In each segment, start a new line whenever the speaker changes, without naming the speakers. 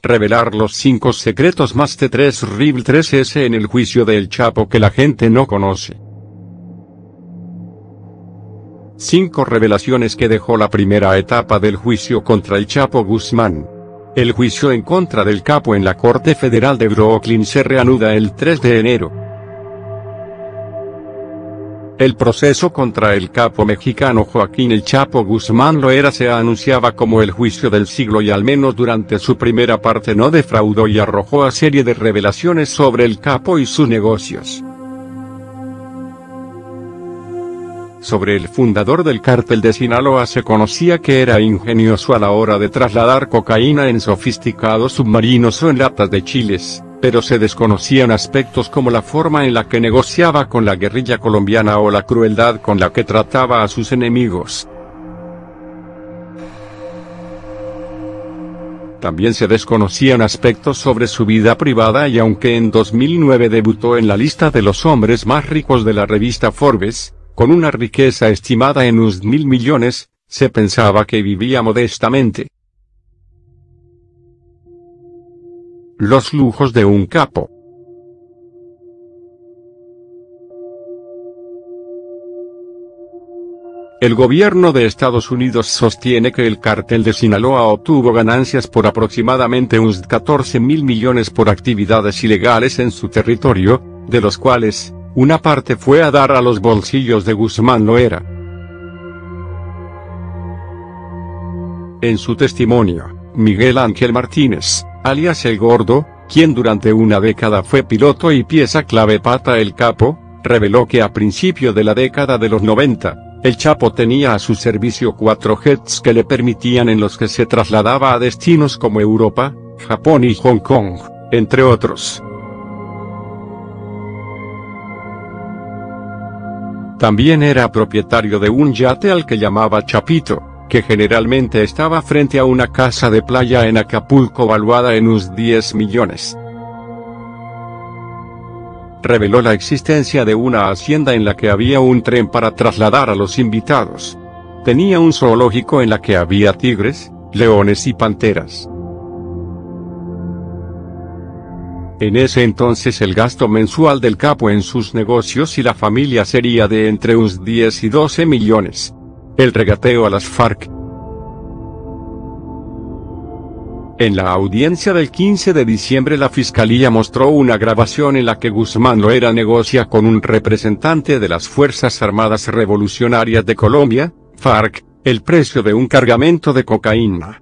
revelar los 5 secretos más de 3 en el juicio del Chapo que la gente no conoce. 5 revelaciones que dejó la primera etapa del juicio contra el Chapo Guzmán. El juicio en contra del capo en la Corte Federal de Brooklyn se reanuda el 3 de enero. El proceso contra el capo mexicano Joaquín El Chapo Guzmán Loera se anunciaba como el juicio del siglo y al menos durante su primera parte no defraudó y arrojó a serie de revelaciones sobre el capo y sus negocios. Sobre el fundador del cártel de Sinaloa se conocía que era ingenioso a la hora de trasladar cocaína en sofisticados submarinos o en latas de chiles, pero se desconocían aspectos como la forma en la que negociaba con la guerrilla colombiana o la crueldad con la que trataba a sus enemigos. También se desconocían aspectos sobre su vida privada y aunque en 2009 debutó en la lista de los hombres más ricos de la revista Forbes, con una riqueza estimada en unos 1.000 millones, se pensaba que vivía modestamente. Los lujos de un capo. El gobierno de Estados Unidos sostiene que el cártel de Sinaloa obtuvo ganancias por aproximadamente unos 14.000 millones por actividades ilegales en su territorio, de los cuales, una parte fue a dar a los bolsillos de Guzmán Loera. En su testimonio, Miguel Ángel Martínez, alias El Gordo, quien durante una década fue piloto y pieza clave para el capo, reveló que a principio de la década de los 90, el Chapo tenía a su servicio 4 jets que le permitían en los que se trasladaba a destinos como Europa, Japón y Hong Kong, entre otros. También era propietario de un yate al que llamaba Chapito, que generalmente estaba frente a una casa de playa en Acapulco valuada en unos 10 millones. Reveló la existencia de una hacienda en la que había un tren para trasladar a los invitados. Tenía un zoológico en la que había tigres, leones y panteras. En ese entonces el gasto mensual del capo en sus negocios y la familia sería de entre unos 10 y 12 millones. El regateo a las FARC. En la audiencia del 15 de diciembre la Fiscalía mostró una grabación en la que Guzmán Loera negocia con un representante de las Fuerzas Armadas Revolucionarias de Colombia, FARC, el precio de un cargamento de cocaína.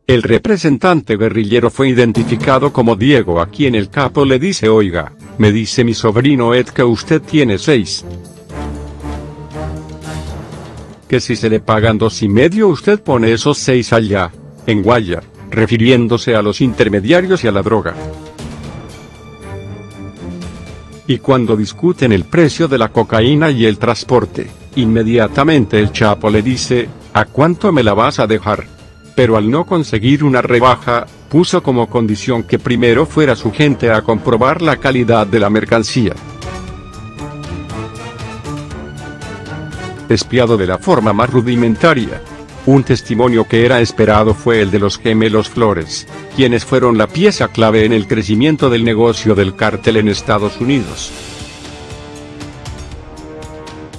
El representante guerrillero fue identificado como Diego, a quien el capo le dice: oiga, me dice mi sobrino Ed que usted tiene 6. Que si se le pagan 2,5 usted pone esos 6 allá, en Guaya, refiriéndose a los intermediarios y a la droga. Y cuando discuten el precio de la cocaína y el transporte, inmediatamente el Chapo le dice: ¿a cuánto me la vas a dejar? Pero al no conseguir una rebaja, puso como condición que primero fuera su gente a comprobar la calidad de la mercancía. Espiado de la forma más rudimentaria. Un testimonio que era esperado fue el de los gemelos Flores, quienes fueron la pieza clave en el crecimiento del negocio del cártel en Estados Unidos.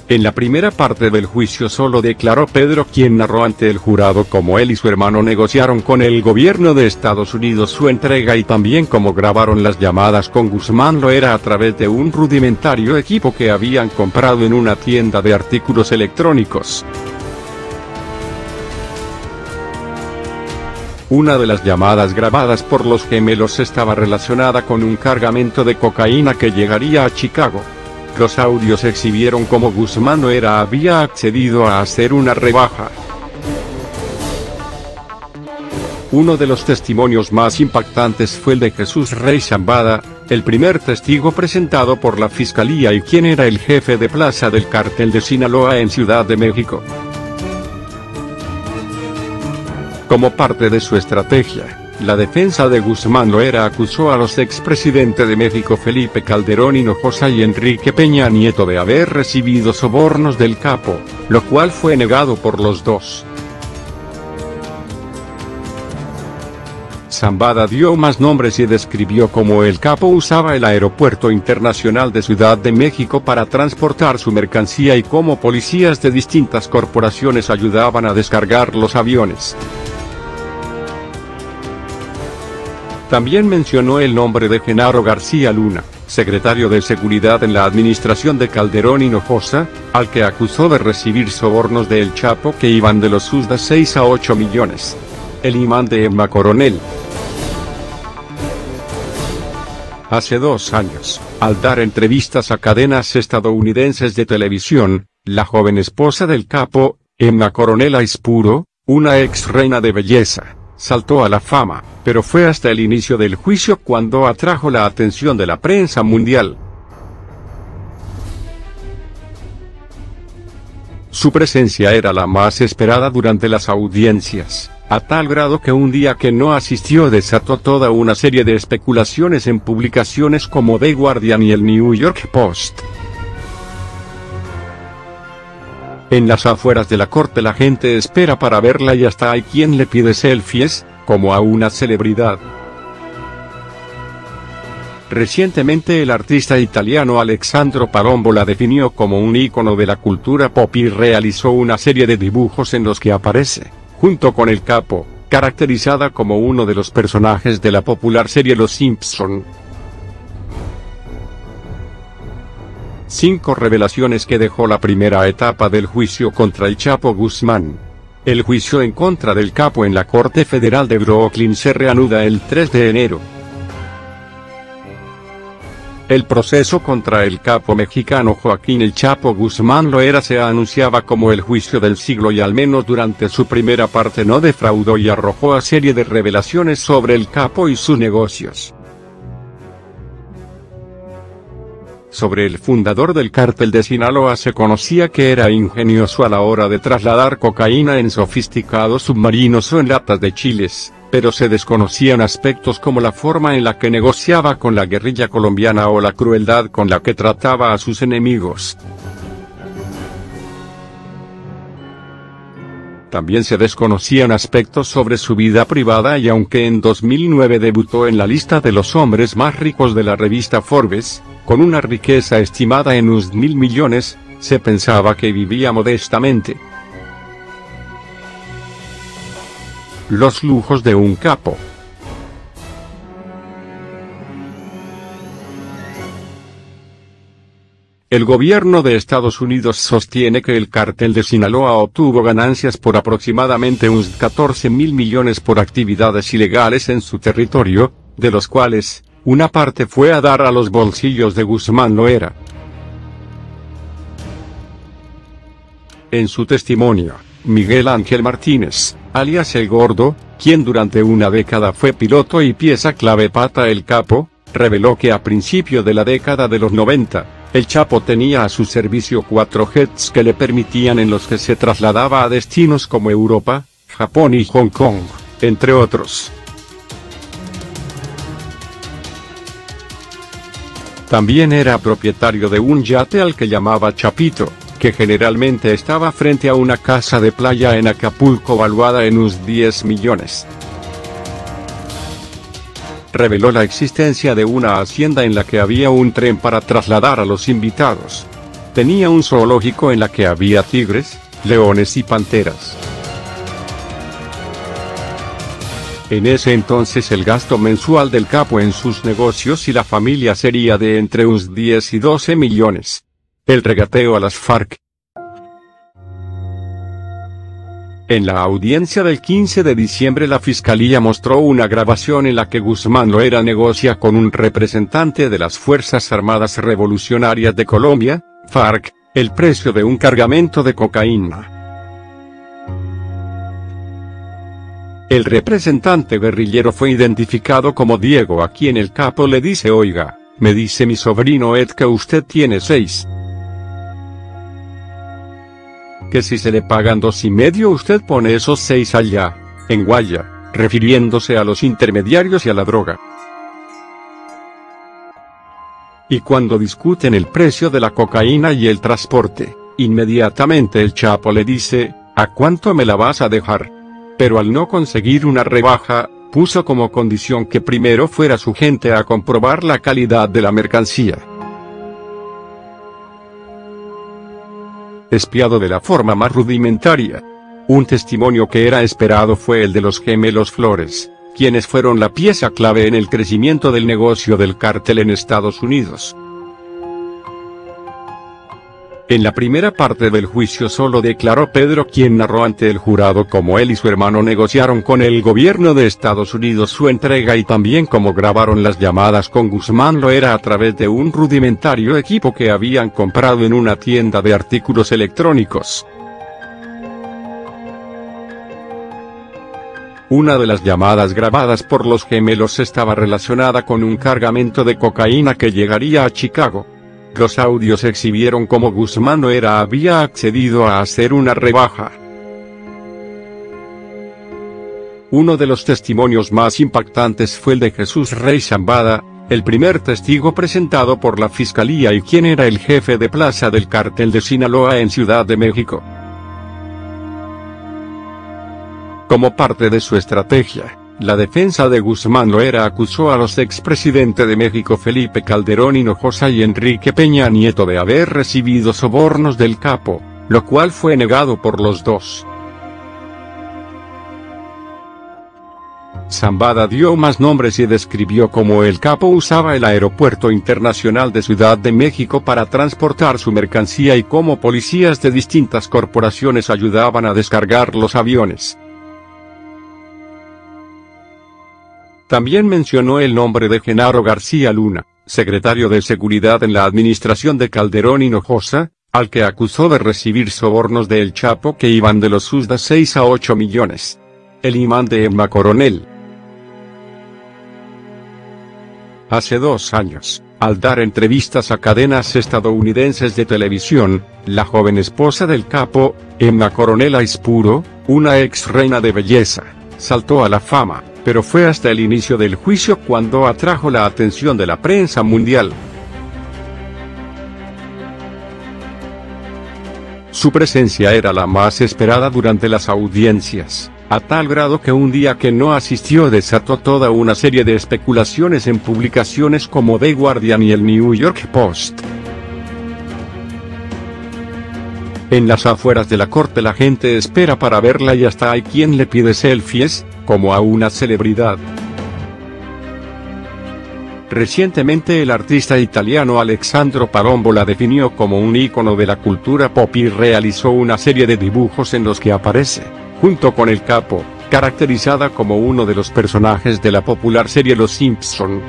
En la primera parte del juicio solo declaró Pedro, quien narró ante el jurado cómo él y su hermano negociaron con el gobierno de Estados Unidos su entrega y también cómo grabaron las llamadas con Guzmán Loera a través de un rudimentario equipo que habían comprado en una tienda de artículos electrónicos. Una de las llamadas grabadas por los gemelos estaba relacionada con un cargamento de cocaína que llegaría a Chicago. Los audios exhibieron cómo Guzmán Loera había accedido a hacer una rebaja. Uno de los testimonios más impactantes fue el de Jesús Rey Zambada, el primer testigo presentado por la Fiscalía y quien era el jefe de plaza del cártel de Sinaloa en Ciudad de México. Como parte de su estrategia, la defensa de Guzmán Loera acusó a los expresidentes de México Felipe Calderón Hinojosa y Enrique Peña Nieto de haber recibido sobornos del capo, lo cual fue negado por los dos. Zambada dio más nombres y describió cómo el capo usaba el Aeropuerto Internacional de Ciudad de México para transportar su mercancía y cómo policías de distintas corporaciones ayudaban a descargar los aviones. También mencionó el nombre de Genaro García Luna, secretario de Seguridad en la administración de Calderón Hinojosa, al que acusó de recibir sobornos de El Chapo que iban de los USD 6 a 8 millones. El imán de Emma Coronel. Hace 2 años, al dar entrevistas a cadenas estadounidenses de televisión, la joven esposa del capo, Emma Coronel Aispuro, una ex reina de belleza, saltó a la fama, pero fue hasta el inicio del juicio cuando atrajo la atención de la prensa mundial. Su presencia era la más esperada durante las audiencias, a tal grado que un día que no asistió desató toda una serie de especulaciones en publicaciones como The Guardian y el New York Post. En las afueras de la corte la gente espera para verla y hasta hay quien le pide selfies, como a una celebridad. Recientemente el artista italiano Alessandro Palombo la definió como un ícono de la cultura pop y realizó una serie de dibujos en los que aparece, junto con el capo, caracterizada como uno de los personajes de la popular serie Los Simpson. 5 revelaciones que dejó la primera etapa del juicio contra el Chapo Guzmán. El juicio en contra del capo en la Corte Federal de Brooklyn se reanuda el 3 de enero. El proceso contra el capo mexicano Joaquín El Chapo Guzmán Loera se anunciaba como el juicio del siglo y al menos durante su primera parte no defraudó y arrojó a serie de revelaciones sobre el capo y sus negocios. Sobre el fundador del cártel de Sinaloa se conocía que era ingenioso a la hora de trasladar cocaína en sofisticados submarinos o en latas de chiles, pero se desconocían aspectos como la forma en la que negociaba con la guerrilla colombiana o la crueldad con la que trataba a sus enemigos. También se desconocían aspectos sobre su vida privada y aunque en 2009 debutó en la lista de los hombres más ricos de la revista Forbes, con una riqueza estimada en unos 1.000 millones, se pensaba que vivía modestamente. Los lujos de un capo. El gobierno de Estados Unidos sostiene que el cártel de Sinaloa obtuvo ganancias por aproximadamente unos 14.000 millones por actividades ilegales en su territorio, de los cuales, una parte fue a dar a los bolsillos de Guzmán Loera. En su testimonio, Miguel Ángel Martínez, alias El Gordo, quien durante una década fue piloto y pieza clave para el capo, reveló que a principios de la década de los 90, el Chapo tenía a su servicio 4 jets que le permitían en los que se trasladaba a destinos como Europa, Japón y Hong Kong, entre otros. También era propietario de un yate al que llamaba Chapito, que generalmente estaba frente a una casa de playa en Acapulco valuada en unos 10 millones. Reveló la existencia de una hacienda en la que había un tren para trasladar a los invitados. Tenía un zoológico en la que había tigres, leones y panteras. En ese entonces el gasto mensual del capo en sus negocios y la familia sería de entre unos 10 y 12 millones. El regateo a las FARC. En la audiencia del 15 de diciembre la Fiscalía mostró una grabación en la que Guzmán Loera negocia con un representante de las Fuerzas Armadas Revolucionarias de Colombia, FARC, el precio de un cargamento de cocaína. El representante guerrillero fue identificado como Diego, a quien el capo le dice: oiga, me dice mi sobrino Ed que usted tiene 6. Que si se le pagan 2,5 usted pone esos 6 allá, en Guaya, refiriéndose a los intermediarios y a la droga. Y cuando discuten el precio de la cocaína y el transporte, inmediatamente el Chapo le dice: ¿a cuánto me la vas a dejar? Pero al no conseguir una rebaja, puso como condición que primero fuera su gente a comprobar la calidad de la mercancía. Espiado de la forma más rudimentaria. Un testimonio que era esperado fue el de los gemelos Flores, quienes fueron la pieza clave en el crecimiento del negocio del cártel en Estados Unidos. En la primera parte del juicio solo declaró Pedro, quien narró ante el jurado cómo él y su hermano negociaron con el gobierno de Estados Unidos su entrega y también cómo grabaron las llamadas con Guzmán Loera a través de un rudimentario equipo que habían comprado en una tienda de artículos electrónicos. Una de las llamadas grabadas por los gemelos estaba relacionada con un cargamento de cocaína que llegaría a Chicago. Los audios exhibieron cómo Guzmán Loera había accedido a hacer una rebaja. Uno de los testimonios más impactantes fue el de Jesús Rey Zambada, el primer testigo presentado por la Fiscalía y quien era el jefe de plaza del cártel de Sinaloa en Ciudad de México. Como parte de su estrategia, la defensa de Guzmán Loera acusó a los expresidentes de México Felipe Calderón Hinojosa y Enrique Peña Nieto de haber recibido sobornos del capo, lo cual fue negado por los dos. Zambada dio más nombres y describió cómo el capo usaba el Aeropuerto Internacional de Ciudad de México para transportar su mercancía y cómo policías de distintas corporaciones ayudaban a descargar los aviones. También mencionó el nombre de Genaro García Luna, secretario de Seguridad en la administración de Calderón Hinojosa, al que acusó de recibir sobornos de El Chapo que iban de los USD 6 a 8 millones. El imán de Emma Coronel. Hace 2 años, al dar entrevistas a cadenas estadounidenses de televisión, la joven esposa del capo, Emma Coronel Aispuro, una ex reina de belleza, saltó a la fama, pero fue hasta el inicio del juicio cuando atrajo la atención de la prensa mundial. Su presencia era la más esperada durante las audiencias, a tal grado que un día que no asistió desató toda una serie de especulaciones en publicaciones como The Guardian y el New York Post. En las afueras de la corte la gente espera para verla y hasta hay quien le pide selfies, como a una celebridad. Recientemente el artista italiano Alessandro Palombo la definió como un ícono de la cultura pop y realizó una serie de dibujos en los que aparece, junto con el capo, caracterizada como uno de los personajes de la popular serie Los Simpson.